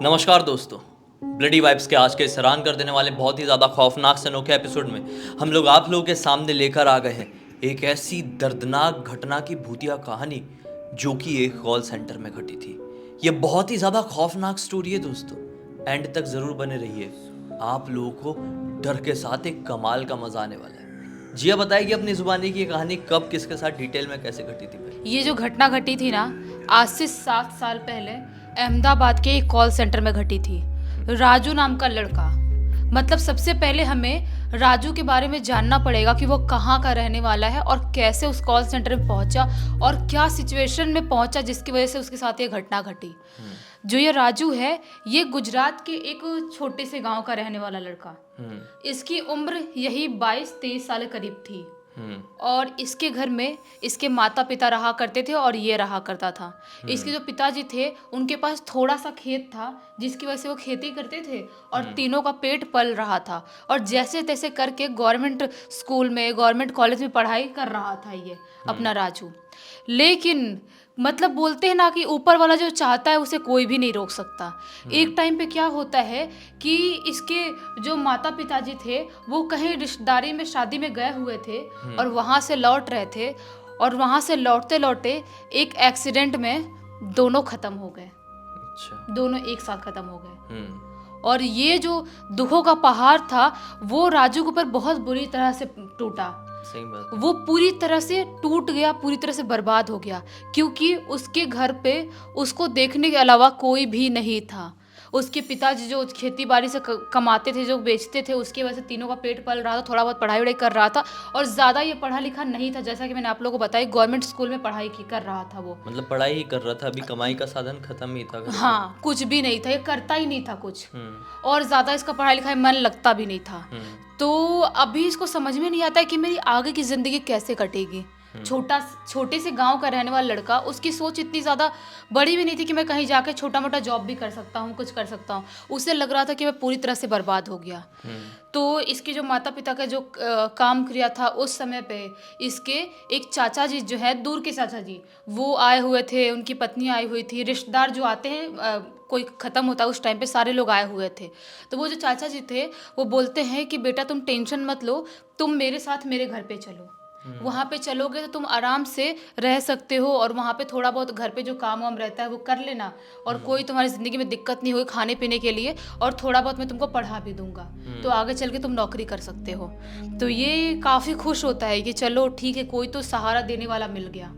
नमस्कार दोस्तों। Bloody vibes के आज के इस हैरान कर देने वाले बहुत ही ज़्यादा खौफनाक से अनोखे एपिसोड में हम लोग आप लोगों के सामने लेकर आ गए हैं एक ऐसी दर्दनाक घटना की भूतिया कहानी जो कि एक कॉल सेंटर में घटी थी। ये बहुत ही ज़्यादा खौफनाक स्टोरी है दोस्तों, एंड तक ज़रूर बने रहिए। आप लोगों को डर के साथ एक कमाल का मज़ा आने वाला है। जिया बताएगी अपनी ज़ुबानी की ये कहानी कब किसके साथ डिटेल में कैसे घटी थी भाई। ये जो घटना घटी थी ना, आज से 7 साल पहले अहमदाबाद के एक कॉल सेंटर में घटी थी। राजू नाम का लड़का, मतलब सबसे पहले हमें राजू के बारे में जानना पड़ेगा कि वो कहाँ का रहने वाला है और कैसे उस कॉल सेंटर में पहुंचा और क्या सिचुएशन में पहुंचा जिसकी वजह से उसके साथ ये घटना घटी। जो ये राजू है, ये गुजरात के एक छोटे से गांव का रहने वाला लड़का। इसकी उम्र यही 22-23 साल के करीब थी और इसके घर में इसके माता पिता रहा करते थे और ये रहा करता था। इसके जो पिताजी थे उनके पास थोड़ा सा खेत था जिसकी वजह से वो खेती करते थे और तीनों का पेट पल रहा था और जैसे तैसे करके गवर्नमेंट स्कूल में, गवर्नमेंट कॉलेज में पढ़ाई कर रहा था ये अपना राजू। लेकिन मतलब बोलते हैं ना कि ऊपर वाला जो चाहता है उसे कोई भी नहीं रोक सकता। एक टाइम पे क्या होता है कि इसके जो माता पिताजी थे वो कहीं रिश्तेदारी में शादी में गए हुए थे और वहाँ से लौट रहे थे और वहाँ से लौटते लौटते एक एक्सीडेंट में दोनों खत्म हो गए। अच्छा। दोनों एक साथ खत्म हो गए और ये जो दुखों का पहाड़ था वो राजू के ऊपर बहुत बुरी तरह से टूटा। सही बात। वो पूरी तरह से टूट गया, पूरी तरह से बर्बाद हो गया क्योंकि उसके घर पे उसको देखने के अलावा कोई भी नहीं था। उसके पिताजी जो खेती बाड़ी से कमाते थे, जो बेचते थे, उसकी वजह से तीनों का पेट पल रहा था, थोड़ा बहुत पढ़ाई वढ़ाई कर रहा था और ज़्यादा ये पढ़ा लिखा नहीं था। जैसा कि मैंने आप लोगों को बताया, गवर्नमेंट स्कूल में पढ़ाई कर रहा था वो, मतलब पढ़ाई ही कर रहा था, अभी कमाई का साधन खत्म ही था। हाँ, कुछ भी नहीं था, ये करता ही नहीं था कुछ और ज़्यादा इसका पढ़ाई लिखाई मन लगता भी नहीं था। तो अभी इसको समझ में नहीं आता है कि मेरी आगे की ज़िंदगी कैसे कटेगी। छोटे से गांव का रहने वाला लड़का, उसकी सोच इतनी ज़्यादा बड़ी भी नहीं थी कि मैं कहीं जाकर छोटा मोटा जॉब भी कर सकता हूँ, कुछ कर सकता हूँ। उसे लग रहा था कि मैं पूरी तरह से बर्बाद हो गया। तो इसके जो माता पिता का जो काम किया था उस समय पे, इसके एक चाचा जी जो है, दूर के चाचा जी, वो आए हुए थे, उनकी पत्नी आई हुई थी। रिश्तेदार जो आते हैं, कोई ख़त्म होता है उस टाइम पे, सारे लोग आए हुए थे। तो वो जो चाचा जी थे वो बोलते हैं कि बेटा तुम टेंशन मत लो, तुम मेरे साथ मेरे घर पे चलो। वहाँ पे चलोगे तो तुम आराम से रह सकते हो और वहाँ पे थोड़ा बहुत घर पे जो काम वाम रहता है वो कर लेना और कोई तुम्हारी ज़िंदगी में दिक्कत नहीं होगी खाने पीने के लिए, और थोड़ा बहुत मैं तुमको पढ़ा भी दूंगा तो आगे चल के तुम नौकरी कर सकते हो। तो ये काफ़ी खुश होता है कि चलो ठीक है, कोई तो सहारा देने वाला मिल गया।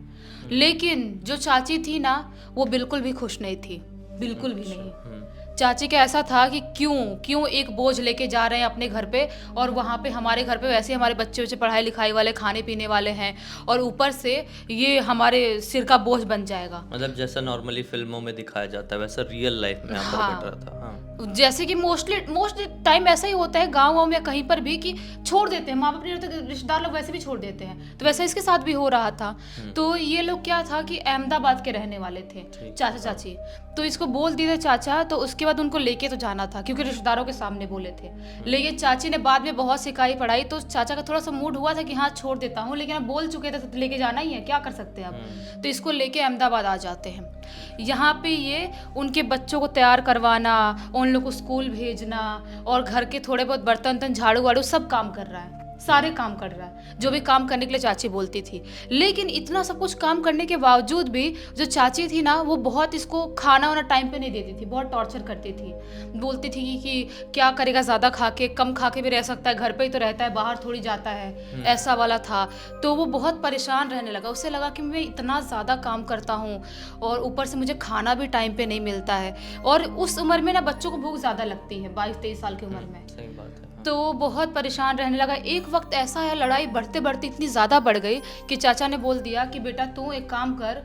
लेकिन जो चाची थी ना, वो बिल्कुल भी खुश नहीं थी, बिल्कुल भी नहीं। चाची का ऐसा था कि क्यों एक बोझ लेके जा रहे हैं अपने घर पे, और वहाँ पे हमारे घर पे वैसे हमारे बच्चे पढ़ाई लिखाई वाले, खाने पीने वाले हैं, और ऊपर से ये हमारे सिर का बोझ बन जाएगा। मतलब जैसा नॉर्मली फिल्मों में दिखाया जाता है वैसा रियल लाइफ में यहाँ पर घट रहा था। हाँ। जैसे कि मोस्टली टाइम ऐसा ही होता है गाँव में या कहीं पर भी कि छोड़ देते हैं, माँ बाप नहीं रहते, रिश्तेदार लोग वैसे भी छोड़ देते हैं। तो वैसा इसके साथ भी हो रहा था। तो ये लोग क्या था कि अहमदाबाद के रहने वाले थे चाचा चाची, तो इसको बोल दिए थे चाचा, तो उसके बाद उनको लेके तो जाना था क्योंकि रिश्तेदारों के सामने बोले थे। लेकिन चाची ने बाद में बहुत सिखाई पढ़ाई, तो चाचा का थोड़ा सा मूड हुआ था कि हाँ छोड़ देता हूँ, लेकिन अब बोल चुके थे तो लेके जाना ही है, क्या कर सकते हैं अब। तो इसको लेके अहमदाबाद आ जाते हैं। यहाँ पे ये उनके बच्चों को तैयार करवाना, उन लोग को स्कूल भेजना और घर के थोड़े बहुत बर्तन झाड़ू वाड़ू सब काम कर रहा है, सारे काम कर रहा है जो भी काम करने के लिए चाची बोलती थी। लेकिन इतना सब कुछ काम करने के बावजूद भी जो चाची थी ना, वो बहुत इसको खाना वाना टाइम पे नहीं देती थी, बहुत टॉर्चर करती थी। बोलती थी कि क्या करेगा, ज़्यादा खा के, कम खा के भी रह सकता है, घर पे ही तो रहता है, बाहर थोड़ी जाता है, ऐसा वाला था। तो वो बहुत परेशान रहने लगा। उसे लगा कि मैं इतना ज़्यादा काम करता हूँ और ऊपर से मुझे खाना भी टाइम पे नहीं मिलता है, और उस उम्र में ना बच्चों को भूख ज़्यादा लगती है, 22-23 साल की उम्र में। सही बात है। तो बहुत परेशान रहने लगा। एक वक्त ऐसा है, लड़ाई बढ़ते बढ़ते इतनी ज़्यादा बढ़ गई कि चाचा ने बोल दिया कि बेटा तू एक काम कर,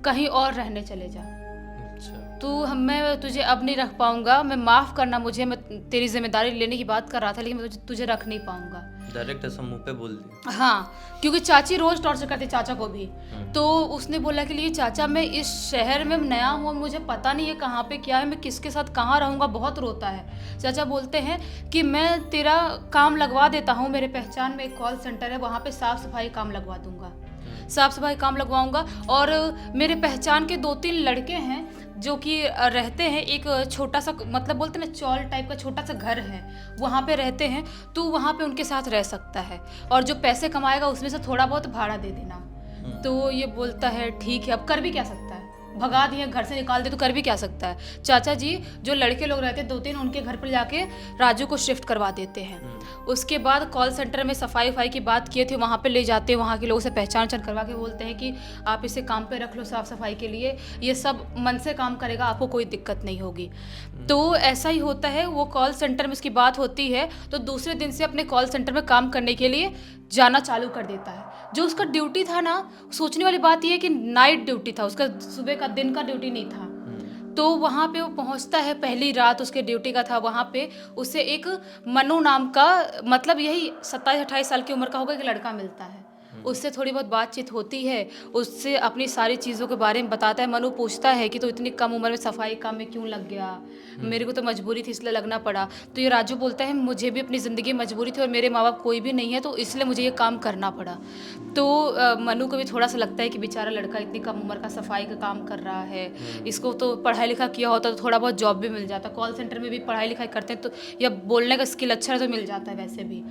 कहीं और रहने चले जा। मैं तुझे अब नहीं रख पाऊंगा, मैं माफ़ करना मुझे, मैं तेरी जिम्मेदारी लेने की बात कर रहा था, लेकिन मैं तुझे रख नहीं पाऊंगा। डायरेक्ट ऐसा मुंह पे बोल दिया। हाँ, क्योंकि चाची रोज टॉर्चर करती चाचा को भी। तो उसने बोला कि लिए चाचा मैं इस शहर में नया हूँ, मुझे पता नहीं है कहाँ पे क्या है, मैं किसके साथ कहाँ रहूँगा, बहुत रोता है। चाचा बोलते हैं कि मैं तेरा काम लगवा देता हूँ, मेरे पहचान में एक कॉल सेंटर है, वहाँ पे साफ़ सफाई काम लगवा दूंगा, साफ़ सफाई काम लगवाऊंगा, और मेरे पहचान के 2-3 लड़के हैं जो कि रहते हैं एक छोटा सा, मतलब बोलते हैं ना चौल टाइप का छोटा सा घर है, वहाँ पे रहते हैं, तो वहाँ पे उनके साथ रह सकता है और जो पैसे कमाएगा उसमें से थोड़ा बहुत भाड़ा दे देना। तो ये बोलता है ठीक है, अब कर भी क्या सकता है, भगा दिए घर से निकाल दे तो कर भी क्या सकता है। चाचा जी जो लड़के लोग रहते हैं 2-3 उनके घर पर जाके राजू को शिफ्ट करवा देते हैं। उसके बाद कॉल सेंटर में सफाई वफाई की बात किए थे, वहाँ पे ले जाते हैं, वहाँ के लोगों से पहचान करवा के बोलते हैं कि आप इसे काम पे रख लो साफ सफाई के लिए, ये सब मन से काम करेगा, आपको कोई दिक्कत नहीं होगी। तो ऐसा ही होता है, वो कॉल सेंटर में उसकी बात होती है तो दूसरे दिन से अपने कॉल सेंटर में काम करने के लिए जाना चालू कर देता है। जो उसका ड्यूटी था ना, सोचने वाली बात यह है कि नाइट ड्यूटी था उसका, सुबह का दिन का ड्यूटी नहीं था। तो वहाँ पे वो पहुँचता है, पहली रात उसके ड्यूटी का था, वहाँ पे उसे एक मनु नाम का, मतलब यही 27-28 साल की उम्र का होगा, एक लड़का मिलता है। उससे थोड़ी बहुत बातचीत होती है, उससे अपनी सारी चीज़ों के बारे में बताता है। मनु पूछता है कि तो इतनी कम उम्र में सफाई काम में क्यों लग गया? मेरे को तो मजबूरी थी इसलिए लगना पड़ा। तो ये राजू बोलता है मुझे भी अपनी ज़िंदगी में मजबूरी थी और मेरे माँ बाप कोई भी नहीं है, तो इसलिए मुझे ये काम करना पड़ा। तो मनु को भी थोड़ा सा लगता है कि बेचारा लड़का इतनी कम उम्र का सफाई का काम कर रहा है, इसको तो पढ़ाई लिखा किया होता तो थोड़ा बहुत जॉब भी मिल जाता। कॉल सेंटर में भी पढ़ाई लिखाई करते हैं तो, या बोलने का स्किल अच्छा है तो मिल जाता है वैसे भी।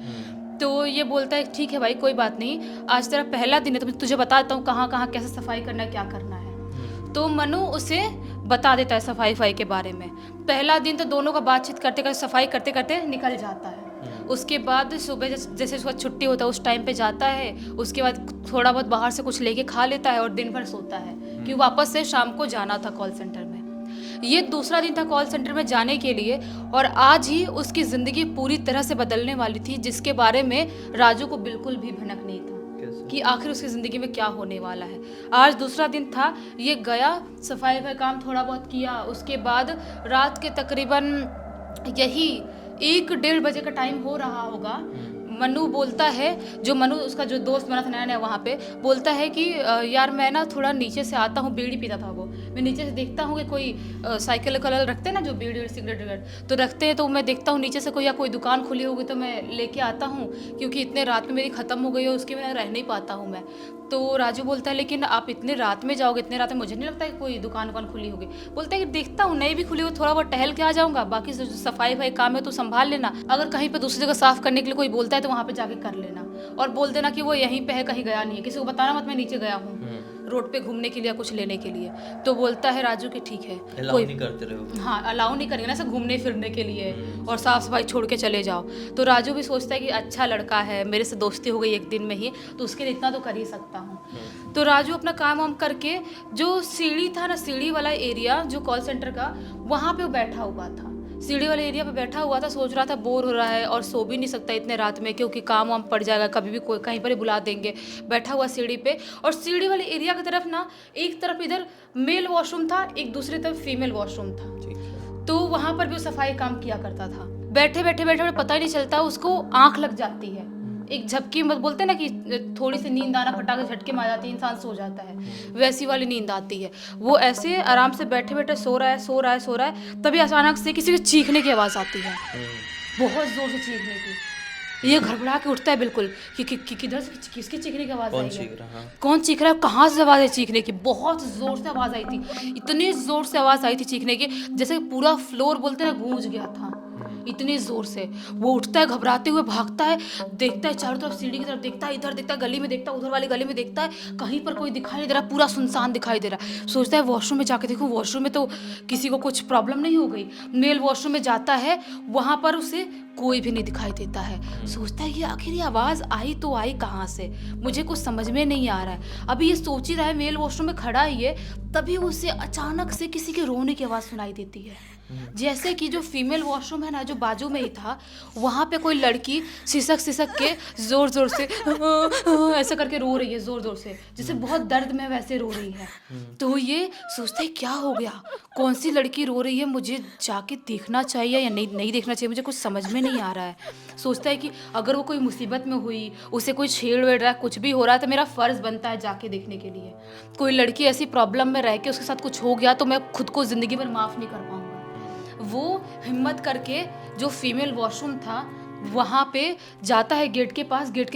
तो ये बोलता है ठीक है भाई कोई बात नहीं, आज तेरा पहला दिन है तो मैं तुझे बताता हूँ कहाँ कहाँ कैसे सफाई करना है, क्या करना है। तो मनु उसे बता देता है सफाई वफाई के बारे में। पहला दिन तो दोनों का बातचीत करते करते सफाई करते करते निकल जाता है। उसके बाद सुबह जैसे उसका छुट्टी होता है उस टाइम पे जाता है, उसके बाद थोड़ा बहुत बाहर से कुछ लेके खा लेता है और दिन भर सोता है कि वापस से शाम को जाना था कॉल सेंटर में। ये दूसरा दिन था कॉल सेंटर में जाने के लिए और आज ही उसकी ज़िंदगी पूरी तरह से बदलने वाली थी, जिसके बारे में राजू को बिल्कुल भी भनक नहीं था कि आखिर उसकी ज़िंदगी में क्या होने वाला है। आज दूसरा दिन था, ये गया, सफाई का काम थोड़ा बहुत किया, उसके बाद रात के तकरीबन यही 1-1:30 बजे का टाइम हो रहा होगा। मनु बोलता है, जो मनु उसका जो दोस्त बना था नया नया वहाँ पे, बोलता है कि यार मैं ना थोड़ा नीचे से आता हूँ, बीड़ी पीता था वो, मैं नीचे से देखता हूँ कि कोई साइकिल कलर रखते हैं ना जो बीड़ी सिगरेट विगरेट तो रखते हैं, तो मैं देखता हूँ नीचे से कोई या कोई दुकान खुली होगी तो मैं लेके आता हूँ, क्योंकि इतने रात में मेरी ख़त्म हो गई है, उसके बिना रह नहीं पाता हूँ मैं। तो राजू बोलता है लेकिन आप इतने रात में जाओगे, इतने रात में मुझे नहीं लगता कि कोई दुकान खुली होगी। बोलता है कि देखता हूँ नहीं भी खुली हो, थोड़ा बहुत टहल के आ जाऊँगा, बाकी जो सफाई भाई काम है तो संभाल लेना, अगर कहीं पे दूसरी जगह साफ़ करने के लिए कोई बोलता है तो वहाँ पे जाके कर लेना, और बोल देना कि वो यहीं पे है, कहीं गया नहीं है, किसी को बताना मत मैं नीचे गया हूँ रोड पे घूमने के लिए, कुछ लेने के लिए। तो बोलता है राजू कि ठीक है, कोई नहीं करते रहो, हाँ अलाउ नहीं करेंगे ना ऐसा घूमने फिरने के लिए और साफ सफाई छोड़ के चले जाओ। तो राजू भी सोचता है कि अच्छा लड़का है, मेरे से दोस्ती हो गई एक दिन में ही, तो उसके लिए इतना तो कर ही सकता हूँ। तो राजू अपना काम वाम करके, जो सीढ़ी था ना, सीढ़ी वाला एरिया जो कॉल सेंटर का, वहाँ पे वो बैठा हुआ था, सीढ़ी वाले एरिया पे बैठा हुआ था, सोच रहा था बोर हो रहा है और सो भी नहीं सकता इतने रात में, क्योंकि काम वाम पड़ जाएगा, कभी भी कोई कहीं पर ही बुला देंगे। बैठा हुआ सीढ़ी पे, और सीढ़ी वाले एरिया की तरफ ना, एक तरफ इधर मेल वॉशरूम था, एक दूसरी तरफ फीमेल वॉशरूम था। तो वहाँ पर भी वो सफाई काम किया करता था। बैठे बैठे बैठे पता ही नहीं चलता, उसको आँख लग जाती है, एक झपकी मत बोलते ना कि थोड़ी सी नींद आना, फटाके झटके में आ जाती है, इंसान सो जाता है, वैसी वाली नींद आती है। वो ऐसे आराम से बैठे बैठे सो रहा है, तभी अचानक से किसी के चीखने की आवाज़ आती है, बहुत ज़ोर से चीखने की। ये घबरा के उठता है बिल्कुल कि किधर से किसके चीखने की आवाज़ आई है, कौन चीख रहा है, कहाँ से आवाज़ आई चीखने की। बहुत ज़ोर से आवाज़ आई थी, इतनी ज़ोर से आवाज़ आई थी चीखने की, जैसे पूरा फ्लोर बोलते ना गूंज गया था, इतनी ज़ोर से। वो उठता है, घबराते हुए भागता है, देखता है चारों तरफ, सीढ़ी की तरफ देखता है, इधर देखता है, गली में देखता है, उधर वाली गली में देखता है, कहीं पर कोई दिखाई नहीं दे रहा, पूरा सुनसान दिखाई दे रहा है। सोचता है वॉशरूम में जाके देखूं, वॉशरूम में तो किसी को कुछ प्रॉब्लम नहीं हो गई। मेल वॉशरूम में जाता है, वहाँ पर उसे कोई भी नहीं दिखाई देता है। सोचता है कि आखिर ये आवाज़ आई तो आई कहाँ से, मुझे कुछ समझ में नहीं आ रहा है। अभी ये सोच ही रहा है, मेल वॉशरूम में खड़ा ही है, तभी उसे अचानक से किसी के रोने की आवाज़ सुनाई देती है। जैसे कि जो फीमेल वॉशरूम है ना, जो बाजू में ही था, वहाँ पे कोई लड़की सिसक के ज़ोर ज़ोर से ऐसा करके रो रही है, ज़ोर ज़ोर से, जैसे बहुत दर्द में वैसे रो रही है। तो ये सोचता है क्या हो गया, कौन सी लड़की रो रही है, मुझे जाके देखना चाहिए या नहीं देखना चाहिए, मुझे कुछ समझ में नहीं आ रहा है। सोचता है कि अगर वो कोई मुसीबत में हुई, उसे कोई छेड़ वेड़ रहा है, कुछ भी हो रहा है, तो मेरा फ़र्ज़ बनता है जाके देखने के लिए। कोई लड़की ऐसी प्रॉब्लम में रह के उसके साथ कुछ हो गया तो मैं खुद को ज़िंदगी भर माफ़ नहीं कर पाऊँगा। वो हिम्मत करके जो फीमेल वॉशरूम था वहाँ पे जाता है, गेट के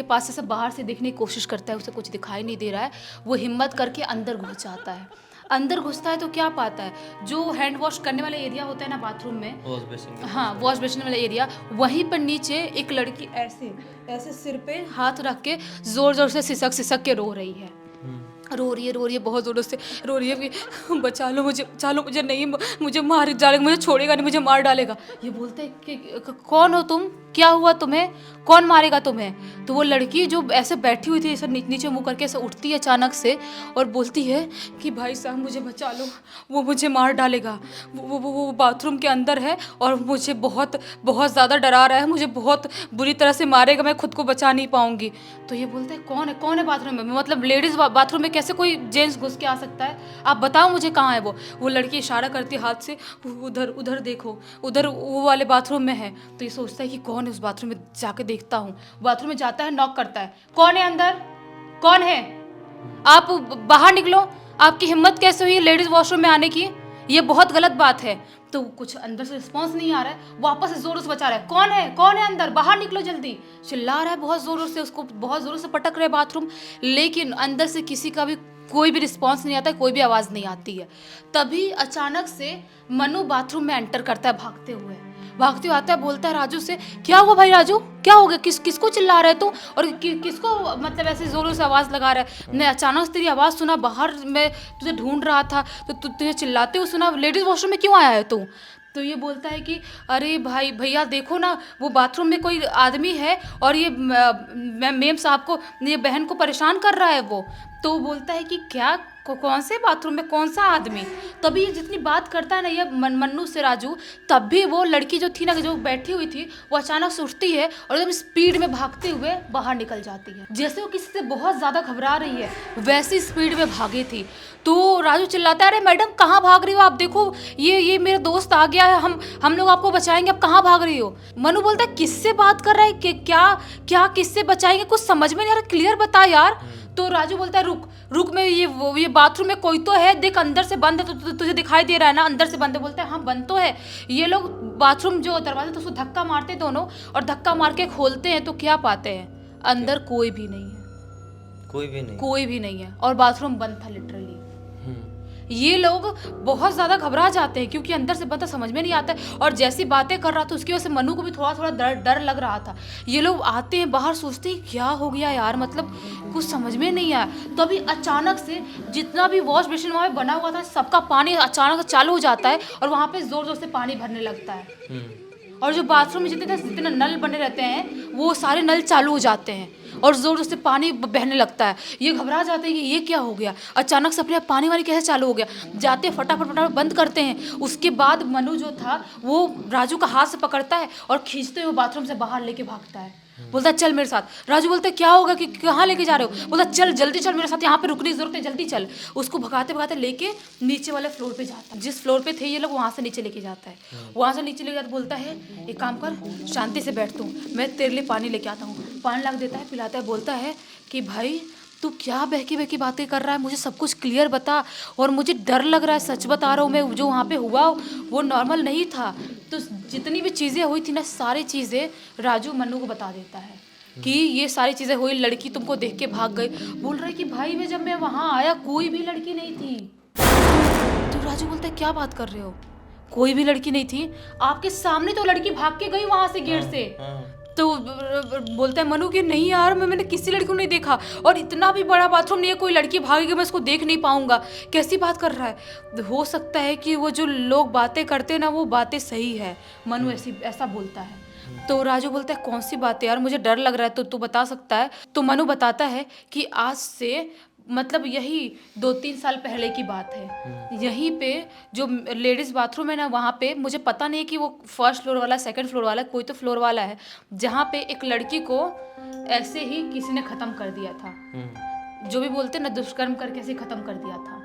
पास से सब बाहर से देखने की कोशिश करता है, उसे कुछ दिखाई नहीं दे रहा है। वो हिम्मत करके अंदर घुस जाता है। अंदर घुसता है तो क्या पाता है, जो हैंड वॉश करने वाला एरिया होता है ना बाथरूम में, वॉश बेसिन। हाँ वॉश बेसिन वाला एरिया, वहीं पर नीचे एक लड़की ऐसे ऐसे सिर पे हाथ रख के जोर जोर से सिसक सिसक के रो रही है। रो रही है बहुत ज़ोरों से रो रही है कि बचा लो मुझे नहीं, मुझे मार डालेगा, मुझे छोड़ेगा नहीं, मुझे मार डालेगा। ये बोलते हैं कि कौन हो तुम, क्या हुआ तुम्हें, कौन मारेगा तुम्हें। तो वो लड़की जो ऐसे बैठी हुई थी ऐसे नीचे मुँह करके ऐसे उठती है अचानक से और बोलती है कि भाई साहब मुझे बचा लो, वो मुझे मार डालेगा, वो बाथरूम के अंदर है और मुझे बहुत बहुत ज़्यादा डरा रहा है, मुझे बहुत बुरी तरह से मारेगा, मैं खुद को बचा नहीं पाऊंगी। तो ये बोलते हैं कौन है बाथरूम में, मतलब लेडीज़ बाथरूम में कैसे कोई जेंट्स घुस के आ सकता है, आप बताओ मुझे कहाँ है वो लड़की इशारा करती है हाथ से, उधर देखो, उधर वो वाले बाथरूम में है। तो ये सोचता है कि कौन है उस बाथरूम में, जाके देखता हूँ। बाथरूम में जाता है, नॉक करता है, कौन है अंदर, कौन है, आप बाहर निकलो, आपकी हिम्मत कैसे हुई लेडीज वॉशरूम में आने की, ये बहुत गलत बात है। तो कुछ अंदर से रिस्पॉन्स नहीं आ रहा है, वापस से जोरों से बचा रहा है, कौन है अंदर, बाहर निकलो जल्दी, चिल्ला रहा है बहुत जोरों से, उसको बहुत जोरों से पटक रहे बाथरूम, लेकिन अंदर से किसी का भी कोई भी रिस्पॉन्स नहीं आता है, कोई भी आवाज़ नहीं आती है। तभी अचानक से मनु बाथरूम में एंटर करता है भागते हुए आता है, बोलता है राजू से, क्या हुआ भाई राजू, क्या हो गया, किसको चिल्ला रहे तू और किसको मतलब ऐसे जोरों से आवाज़ लगा रहा है, मैं अचानक से तेरी आवाज़ सुना, बाहर मैं तुझे ढूंढ रहा था तो तुझे चिल्लाते हुए सुना, लेडीज़ वॉशरूम में क्यों आया है तू। तो ये बोलता है कि अरे भाई भैया देखो ना, वो बाथरूम में कोई आदमी है और ये मेम साहब को, ये बहन को परेशान कर रहा है वो। तो बोलता है कि क्या, कौन से बाथरूम में कौन सा आदमी। तभी ये जितनी बात करता है ना ये मन्नू से राजू, तब भी वो लड़की जो थी ना, जो बैठी हुई थी, वो अचानक से उठती है और एकदम स्पीड में भागते हुए बाहर निकल जाती है, जैसे वो किसी से बहुत ज़्यादा घबरा रही है वैसी स्पीड में भागी थी। तो राजू चिल्लाता है, अरे मैडम कहाँ भाग रही हो आप, देखो ये मेरा दोस्त आ गया है, हम लोग आपको बचाएंगे, आप कहाँ भाग रही हो। मनु बोलता है किससे बात कर रहा है, क्या किससे बचाएंगे, कुछ समझ में नहीं आ रहा, क्लियर बता यार। तो राजू बोलता है रुक मैं ये बाथरूम में कोई तो है, देख अंदर से बंद है, तो तुझे दिखाई दे रहा है ना अंदर से बंद है। बोलता है हाँ बंद तो है। ये लोग बाथरूम जो दरवाजा तो उसको धक्का मारते दोनों, और धक्का मार के खोलते हैं तो क्या पाते हैं, अंदर कोई भी नहीं है, कोई भी नहीं है, और बाथरूम बंद था लिटरली। ये लोग बहुत ज़्यादा घबरा जाते हैं क्योंकि अंदर से बंदा समझ में नहीं आता है, और जैसी बातें कर रहा था उसकी वजह से मनु को भी थोड़ा डर लग रहा था। ये लोग आते हैं बाहर, सोचते हैं क्या हो गया यार, मतलब कुछ समझ में नहीं आया। तभी अचानक से जितना भी वॉश बेसिन वहाँ पे बना हुआ था सबका पानी अचानक चालू हो जाता है और वहाँ पे ज़ोर ज़ोर से पानी भरने लगता है, और जो बाथरूम में जितने नल बने रहते हैं वो सारे नल चालू हो जाते हैं और ज़ोर ज़ोर से पानी बहने लगता है। ये घबरा जाते हैं कि ये क्या हो गया, अचानक से अपने आप पानी वानी कैसे चालू हो गया। जाते फटाफट बंद करते हैं। उसके बाद मनु जो था वो राजू का हाथ से पकड़ता है और खींचते हुए बाथरूम से बाहर लेके भागता है। बोलता है चल मेरे साथ। राजू बोलता है क्या होगा, कि कहाँ लेके जा रहे हो। बोलता चल जल्दी चल मेरे साथ, यहाँ पे रुकने की जरूरत है, जल्दी चल। उसको भगाते भगाते लेके नीचे वाले फ्लोर पे जाता है, जिस फ्लोर पे थे ये लोग वहाँ से नीचे लेके जाता है। वहाँ से नीचे लेके जाता, बोलता है एक काम कर, शांति से बैठ तू, मैं तेरे लिए पानी लेके आता हूँ। पानी ला देता है, पिलाता है, बोलता है कि भाई तू क्या बहकी बहकी बातें कर रहा है, मुझे सब कुछ क्लियर बता, और मुझे डर लग रहा है, सच बता रहा हूँ मैं, जो वहाँ पे हुआ वो नॉर्मल नहीं था। तो जितनी भी चीज़ें हुई थी ना, सारी चीज़ें राजू मन्नू को बता देता है कि ये सारी चीज़ें हुई, लड़की तुमको देख के भाग गई। बोल रहा है कि भाई जब मैं वहाँ आया कोई भी लड़की नहीं थी। तो राजू बोलता है क्या बात कर रहे हो, कोई भी लड़की नहीं थी, आपके सामने तो लड़की भाग के गई वहाँ से गेट से। तो बोलता है मनु कि नहीं यार, मैंने किसी लड़की को नहीं देखा, और इतना भी बड़ा बाथरूम नहीं है, कोई लड़की भागेगी मैं उसको देख नहीं पाऊंगा, कैसी बात कर रहा है। हो सकता है कि वो जो लोग बातें करते हैं ना वो बातें सही है, मनु ऐसा बोलता है। तो राजू बोलता है कौन सी बात है यार, मुझे डर लग रहा है, तो तू बता सकता है। तो मनु बताता है कि आज से मतलब यही 2-3 साल पहले की बात है, यहीं पे जो लेडीज़ बाथरूम है ना, वहाँ पे मुझे पता नहीं कि वो फर्स्ट फ्लोर वाला सेकंड फ्लोर वाला कोई तो फ्लोर वाला है, जहाँ पे एक लड़की को ऐसे ही किसी ने ख़त्म कर दिया था, जो भी बोलते ना दुष्कर्म करके ऐसे ख़त्म कर दिया था।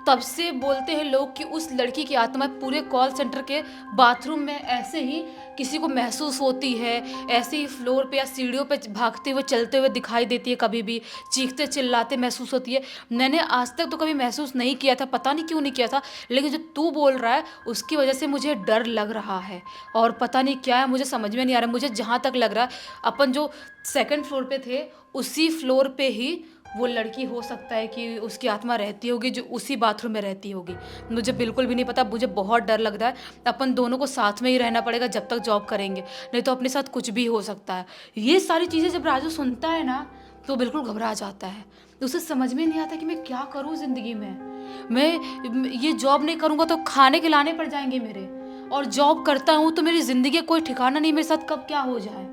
तब से बोलते हैं लोग कि उस लड़की की आत्मा पूरे कॉल सेंटर के बाथरूम में ऐसे ही किसी को महसूस होती है, ऐसे ही फ्लोर पे या सीढ़ियों पे भागते हुए चलते हुए दिखाई देती है, कभी भी चीखते चिल्लाते महसूस होती है। मैंने आज तक तो कभी महसूस नहीं किया था, पता नहीं क्यों नहीं किया था, लेकिन जो तू बोल रहा है उसकी वजह से मुझे डर लग रहा है, और पता नहीं क्या है, मुझे समझ में नहीं आ रहा। मुझे जहाँ तक लग रहा है अपन जो सेकंड फ्लोर पे थे उसी फ्लोर पे ही वो लड़की हो सकता है कि उसकी आत्मा रहती होगी जो उसी बाथरूम में रहती होगी। मुझे बिल्कुल भी नहीं पता, मुझे बहुत डर लग रहा है। अपन दोनों को साथ में ही रहना पड़ेगा जब तक जॉब करेंगे, नहीं तो अपने साथ कुछ भी हो सकता है। ये सारी चीज़ें जब राजू सुनता है ना तो बिल्कुल घबरा जाता है। उसे समझ में नहीं आता कि मैं क्या करूँ ज़िंदगी में। मैं ये जॉब नहीं करूँगा तो खाने खिलाने पड़ जाएंगे मेरे, और जॉब करता हूँ तो मेरी ज़िंदगी का कोई ठिकाना नहीं, मेरे साथ कब क्या हो जाए।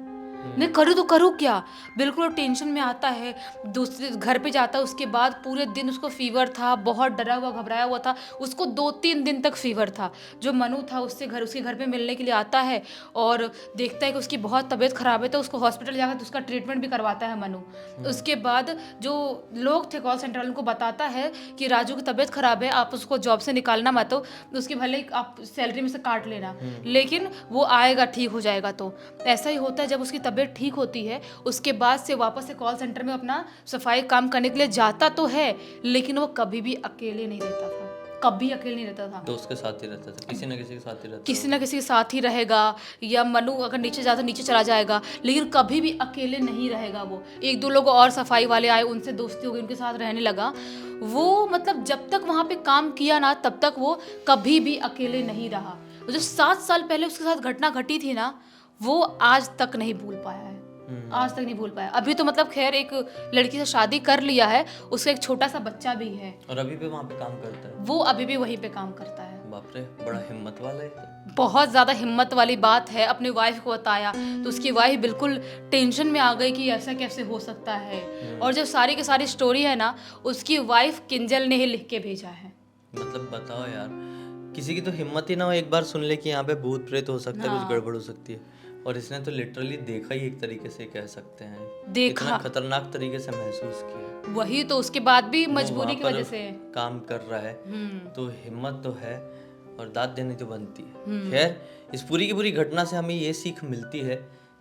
मैं करूँ तो करूँ क्या, बिल्कुल टेंशन में आता है। दूसरे घर पे जाता है, उसके बाद पूरे दिन उसको फीवर था, बहुत डरा हुआ घबराया हुआ था। उसको 2-3 दिन तक फीवर था। जो मनु था उसके घर पे मिलने के लिए आता है और देखता है कि उसकी बहुत तबीयत खराब है, तो उसको हॉस्पिटल जाकर उसका ट्रीटमेंट भी करवाता है मनु। उसके बाद जो लोग थे कॉल सेंटर वाले, उनको बताता है कि राजू की तबीयत खराब है, आप उसको जॉब से निकालना मत, तो उसकी भले ही आप सैलरी में से काट लेना, लेकिन वो आएगा, ठीक हो जाएगा। तो ऐसा ही होता है, जब उसकी तबीयत ठीक होती है उसके बाद से वापस से कॉल सेंटर में अपना सफाई काम करने के लिए जाता तो है, लेकिन वो कभी भी अकेले नहीं रहता था, कभी अकेले नहीं रहता था। दोस्त के साथ ही रहता था, किसी न किसी के साथ ही रहता किसी न किसी के साथ ही रहेगा, या मनु अगर नीचे जाता नीचे चला जाएगा, लेकिन कभी भी अकेले नहीं रहेगा। वो 1-2 लोग और सफाई वाले आए, उनसे दोस्ती हो गई, उनके साथ रहने लगा। वो मतलब जब तक वहाँ पे काम किया ना तब तक वो कभी भी अकेले नहीं रहा। वो जो 7 साल पहले उसके साथ घटना घटी थी ना, वो आज तक नहीं भूल पाया है, आज तक नहीं भूल पाया। अभी तो मतलब खैर एक लड़की से शादी कर लिया है, उसका एक छोटा सा बच्चा भी है, और अभी भी वहाँ पे काम करता है। वो अभी भी वहीं पे काम करता है। बाप रे, बड़ा हिम्मत वाला है तो। बहुत ज़्यादा हिम्मत वाली बात है। अपनी वाइफ को बताया तो उसकी वाइफ बिल्कुल टेंशन में आ गई कि ऐसा कैसे हो सकता है। और जो सारी की सारी स्टोरी है ना, उसकी वाइफ किंजल ने ही लिख के भेजा है। मतलब बताओ यार, किसी की तो हिम्मत ही ना हो एक बार सुन ले कि यहाँ पे भूत प्रेत हो सकता है, कुछ गड़बड़ हो सकती है। और इसने तो लिटरली देखा ही, एक तरीके से कह सकते हैं, देखा, इतना खतरनाक तरीके से महसूस किया। वही तो, उसके बाद भी वो मजबूरी की वहाँ वजह पर से काम कर रहा है, तो हिम्मत तो है और दाद देनी तो बनती है। खैर, इस पूरी की पूरी घटना से हमें ये सीख मिलती है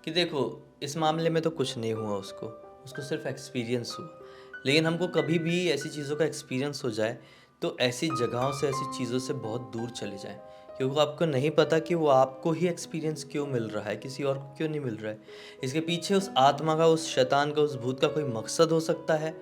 कि देखो, इस मामले में तो कुछ नहीं हुआ उसको सिर्फ एक्सपीरियंस हुआ। लेकिन हमको कभी भी ऐसी चीज़ों का एक्सपीरियंस हो जाए तो ऐसी जगहों से, ऐसी चीज़ों से बहुत दूर चले जाएं, क्योंकि आपको नहीं पता कि वो आपको ही एक्सपीरियंस क्यों मिल रहा है, किसी और को क्यों नहीं मिल रहा है। इसके पीछे उस आत्मा का, उस शैतान का, उस भूत का कोई मकसद हो सकता है,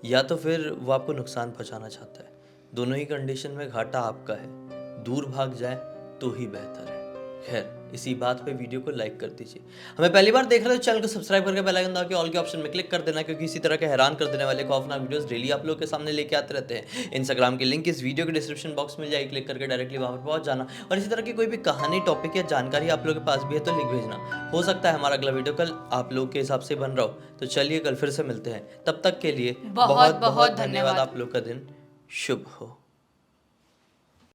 या तो फिर वो आपको नुकसान पहुंचाना चाहता है। दोनों ही कंडीशन में घाटा आपका है, दूर भाग जाए तो ही बेहतर है। खैर, इसी बात पे वीडियो को लाइक कर दीजिए। हमें पहली बार देख रहे हो तो चैनल को सब्सक्राइब करके बेल आइकन दबा के ऑल के ऑप्शन में क्लिक कर देना, क्योंकि इसी तरह के हैरान कर देने वाले खौफनाक वीडियोस डेली आप लोगों के सामने लेके आते रहते हैं। इंस्टाग्राम की लिंक इस वीडियो के डिस्क्रिप्शन बॉक्स में मिल जाएगी, क्लिक करके डायरेक्टली वहां पर पहुंच जाना। और इसी तरह की कोई भी कहानी, टॉपिक या जानकारी आप लोगों के पास भी है तो लिख भेजना। हो सकता है हमारा अगला वीडियो कल आप लोग के हिसाब से बन रहा हो। तो चलिए कल फिर से मिलते हैं, तब तक के लिए बहुत बहुत धन्यवाद। आप लोग का दिन शुभ हो।